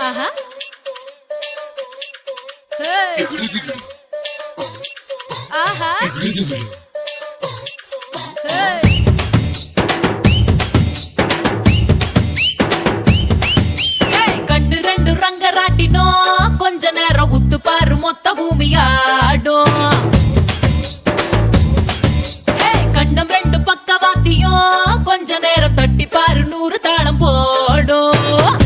ஆஹா ஹே ஆஹா ஹே கண்ணு ரெண்டு ரங்கராட்டினோ கொஞ்ச நேரம் உத்து பாரு மொத்த பூமியாடும் கண்ணம் ரெண்டு பக்கவாத்தியும் கொஞ்ச நேரம் தட்டி பாரு 100 தாளம் போடும்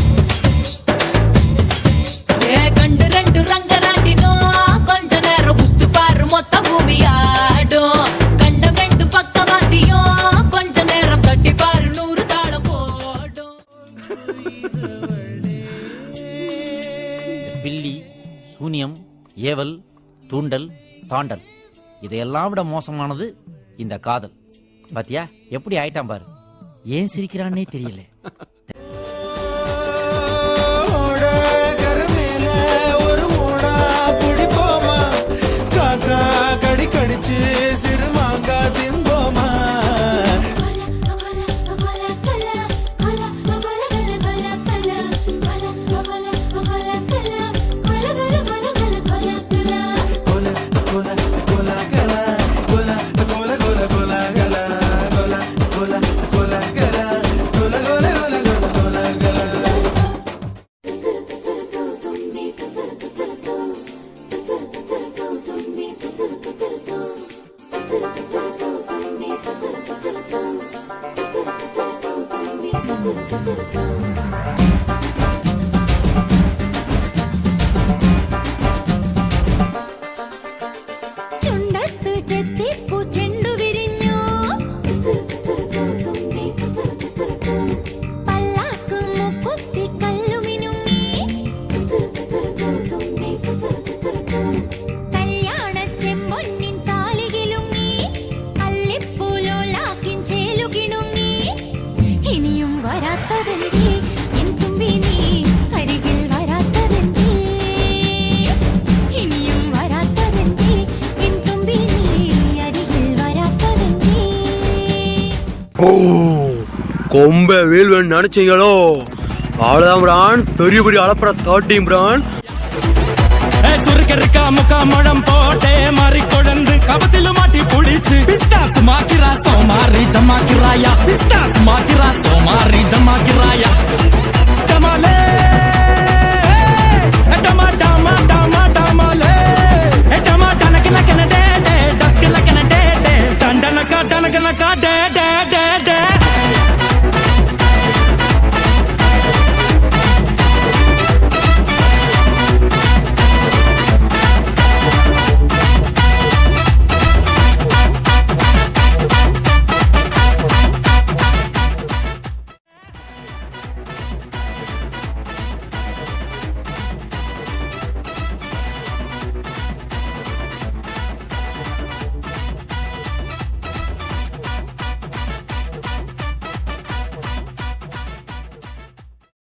கண்ணு ரெண்டு ரங்கராட்டினோம் கொஞ்ச நேரம் உத்து பாரு மொத்த பூமியாடும் கண்ணம் ரெண்டு பக்கவாத்தியும் கொஞ்ச நேரம் தட்டி பாரு 100 தாளம் போடும் பில்லி சூனியம் ஏவல் தூண்டல் தாண்டல் இதையெல்லாம் விட மோசமானது இந்த காதல். பாத்தியா எப்படி ஆயிட்டான் பாரு. ஏன் சிரிக்கிறான்னே தெரியல. கடிச்சு சிறுமாங்கா திம்போமா ചുണ്ടത്ത് ചെത്തിപ്പൂ ചെണ്ടു വിരിഞ്ഞു പല്ലാക്ക് മുക്കുത്തി കല്ലുമിനുങ്ങി കല്യാണ ചെമ്പൊന്നിൻ താലികിലുങ്ങി കല്ലിപ്പൂലോലാക്കിൻ ചേലുകിണുങ്ങി ഇനിയും വരാത്തതെന്തേ എൻ തുമ്പി നീ അരികിൽ വരാത്തതെന്തേ ഇനിയും വരാത്തതെന്തേ എൻ തുമ്പി നീ അരികിൽ വരാത്തതെന്തേ கொம்ப வீழ்வேன் நினைச்சீங்களோ அவ்வளவுதான் பிரான். பெரிய பெரிய அளப்பட தாட்டியும் பிரான். சுருக்கருக்கா முக்கா முழம் போட்டே மாறி கொழுந்து கபத்தில மாட்டி புடிச்சு பிஸ்தாஸ் மாக்கிரா சோமாரி ஜமாக்கிராயா பிஸ்தாஸ் மாக்கிரா சோமாரி ஜமாக்கிராயா